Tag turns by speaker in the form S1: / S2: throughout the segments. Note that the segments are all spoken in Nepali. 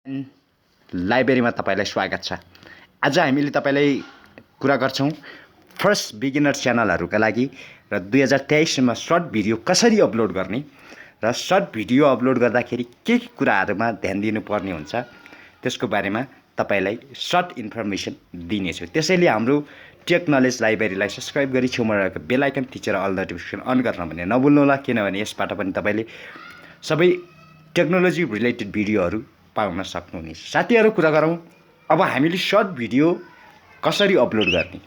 S1: लाइब्रेरीमा तपाईलाई स्वागत छ। आज हामीले तपाईलाई कुरा गर्छौं फर्स्ट बिगिनर च्यानलहरुका लागि र 2023 मा सर्ट भिडियो कसरी अपलोड गर्ने र सर्ट भिडियो अपलोड गर्दाखेरि के कुराहरुमा ध्यान दिनुपर्ने हुन्छ त्यसको बारेमा तपाईलाई सर्ट इन्फर्मेसन दिनेछु। त्यसैले हाम्रो टेक नलेज लाइब्रेरीलाई सब्स्क्राइब गरी छेउमा रहेको बेल आइकन थिचेर अल नोटिफिकेसन अन गर्न भने नभुल्नुहोला, किनभने यसबाट पनि तपाईले सबै टेक्नोलोजी रिलेटेड भिडियोहरु पाउन सक्नुहुनेछ। साथीहरु, कुरा गरौं अब हामीले सर्ट भिडियो कसरी अपलोड गर्ने।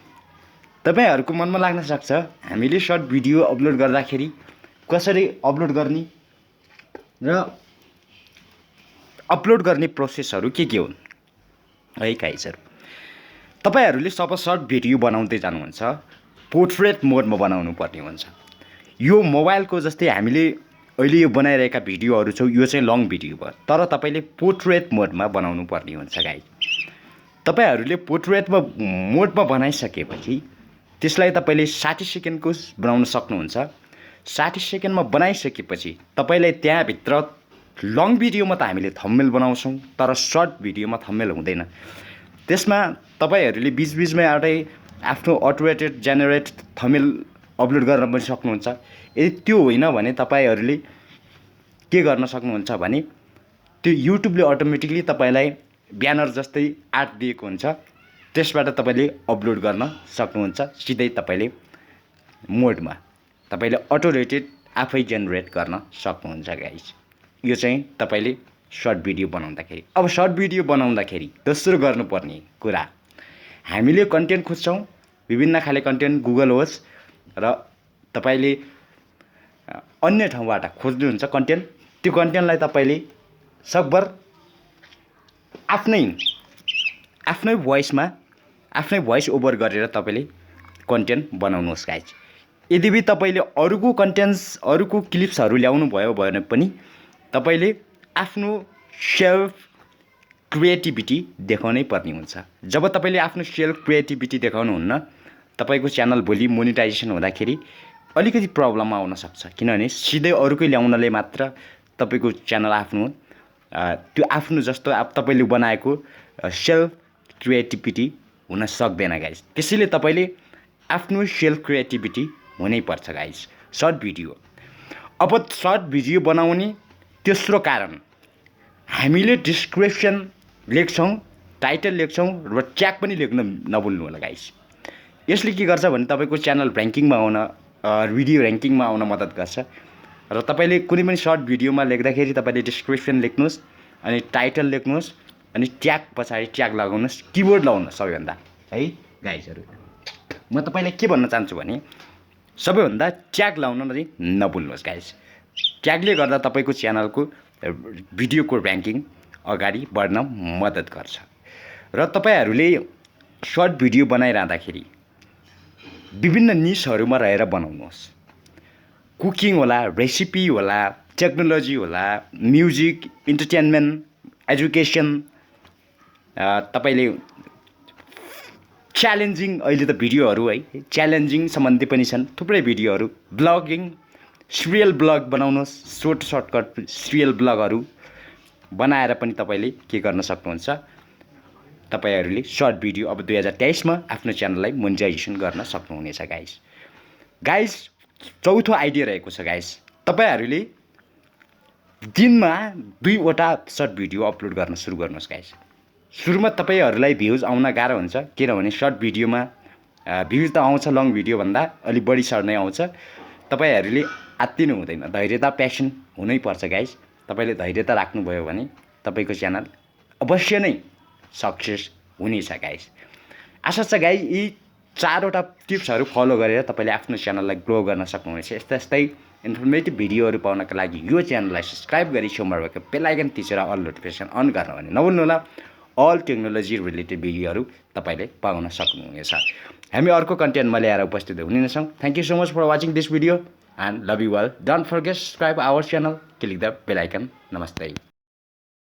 S1: तपाईहरुको मनमा लाग्न सक्छ हामीले सर्ट भिडियो अपलोड गर्दाखेरि कसरी अपलोड गर्ने र अपलोड गर्ने प्रोसेसहरु के हुन् है गाइजहरु। तपाईहरुले सब सर्ट भिडियो बनाउँदै जानुहुन्छ, पोर्ट्रेट मोडमा बनाउनु पर्ने हुन्छ। यो मोबाइलको जस्तै हामीले अहिले यो बनाइरहेका भिडियोहरु छ, यो चाहिँ लङ भिडियो भयो, तर तपाईले पोर्ट्रेट मोडमा बनाउनु पर्ने हुन्छ गाइज। तपाईहरुले पोर्ट्रेट मोडमा बनाइसकेपछि त्यसलाई तपाईले 60 सेकेन्डको बनाउन सक्नुहुन्छ। 60 सेकेन्डमा बनाइसकेपछि तपाईलाई त्यहाँ भित्र लङ भिडियोमा त हामीले थम्बनेल बनाउँछौं, तर सर्ट भिडियोमा थम्बनेल हुँदैन। त्यसमा तपाईहरुले बीचबीचमा एउटै आफ्नो अटोमेटेड जेनेरेट थम्बनेल अपलोड गर्न पनि सक्नुहुन्छ। यदि त्यो होइन भने तपाईहरुले के गर्न सक्नुहुन्छ भने त्यो युट्युबले अटोमेटिकली तपाईलाई ब्यानर जस्तै आर्ट दिएको हुन्छ, त्यसबाट तपाईले अपलोड गर्न सक्नुहुन्छ। सिधै तपाईले मोडमा तपाईले अटो रेटेड आफै जेनेरेट गर्न सक्नुहुन्छ गाइज। यो चाहिँ तपाईले सर्ट भिडियो बनाउँदाखेरि। अब सर्ट भिडियो बनाउँदाखेरि दोस्रो गर्नुपर्ने कुरा, हामीले कन्टेन्ट खोज्छौं, विभिन्न खाले कन्टेन्ट गुगल होस् र तपाईले अन्य ठाउँबाट खोज्नुहुन्छ कन्टेन्ट। त्यो कन्टेन्टलाई तपाईले सकभर आफ्नै भोइस ओभर गरेर तपाईले कन्टेन्ट बनाउनुहोस् गाइज। यद्यपि तपाईले अरूको कन्टेन्ट्स अरूको क्लिप्सहरु ल्याउनु भयो भने पनि तपाईले आफ्नो सेल्फ क्रिएटिभिटी देखाउनै पर्ने हुन्छ। जब तपाईले आफ्नो सेल्फ क्रिएटिभिटी देखाउनुहुन्न, तपाईको च्यानल भोलि मोनेटाइजेसन हुँदाखेरि अलिकति प्रब्लम आउन सक्छ, किनभने सिधै अरूकै ल्याउनले मात्र तपाईको च्यानल आफ्नो त्यो आफ्नो जस्तो तपाईले बनाएको सेल्फ क्रिएटिभिटी हुन सक्दैन गाइज। त्यसैले तपाईले आफ्नो सेल्फ क्रिएटिभिटी हुनै पर्छ गाइज सर्ट भिडियो। अब सर्ट भिडियो बनाउने तेस्रो कारण, हामीले डिस्क्रिप्सन लेख्छौं, टाइटल लेख्छौं र ट्याग पनि लेख्न नभुल्नु होला गाइज। यसले के गर्छ भने तपाईको च्यानल र्याङ्किङमा आउन भिडियो र्याङ्किङमा आउन मद्दत गर्छ। र तपाईले कुनै पनि सर्ट भिडियोमा लेख्दाखेरि तपाईले डिस्क्रिप्सन लेख्नुस्, अनि टाइटल लेख्नुस्, अनि ट्याग पछाडी ट्याग लगाउनुस्, किवर्ड लगाउनुस् सबैभन्दा है गाइजहरु। म तपाईलाई के भन्न चाहन्छु भने सबैभन्दा ट्याग लाउन चाहिँ नभुल्नुहोस् गाइज। ट्यागले गर्दा तपाईको च्यानलको भिडियोको र्याङ्किङ अगाडि बढ्न मद्दत गर्छ। र तपाईहरुले सर्ट भिडियो बनाइरहँदाखेरि विभिन्न निशहरुमा रहेर बनाउनुहोस्। कुकिङ होला, रेसिपी होला, टेक्नोलोजी होला, म्युजिक, इन्टरटेनमेन्ट, एजुकेसन, तपाईले च्यालेन्जिङ, अहिले त भिडियोहरु है च्यालेन्जिङ सम्बन्धी पनि छन् थुप्रै भिडियोहरु, ब्लगिङ, सिरियल ब्लग बनाउनुहोस्। सर्टकट सिरियल ब्लगहरु बनाएर पनि तपाईले के गर्न सक्नुहुन्छ, तपाईहरुले सर्ट भिडियो अब 2023 मा आफ्नो च्यानललाई मोनेटाइजेसन गर्न सक्नुहुनेछ गाइज। चौथो आइडिया रहेको छ गाइज, तपाईहरुले दिनमा 2 वटा सर्ट भिडियो अपलोड गर्न सुरु गर्नुहोस् गाइज। सुरुमा तपाईहरुलाई भ्युज आउन गाह्रो हुन्छ, किनभने सर्ट भिडियोमा भ्युज त आउँछ लङ भिडियो भन्दा अलि बढी सर्ट नै आउँछ। तपाईहरुले आत्तिनु हुँदैन, धैर्यता प्यासन हुनै पर्छ गाइज। तपाईले धैर्यता राख्नुभयो भने तपाईको च्यानल अवश्य नै सक्सेस हुनेछ गाइज। आशा छ गाइज यी 4 वटा टिप्सहरु फलो गरेर तपाईले आफ्नो च्यानललाई ग्रो गर्न सक्नुहुनेछ। यस्तै इन्फर्मेटिभ भिडियोहरु पाउनका लागि यो च्यानललाई सब्स्क्राइब गरी छेउमा रहेको बेल आइकन थिचेर अल नोटिफिकेसन अन गर्न भने नभुल्नुहोला। अल टेक्नोलोजी रिलेटेड भिडियोहरु तपाईले पाउन सक्नुहुनेछ। हामी अर्को कन्टेन्टमा ल्याएर उपस्थित हुनेछौं। Thank you so much for watching this video and love you all. Don't forget to subscribe our channel, click the bell icon. Namaste.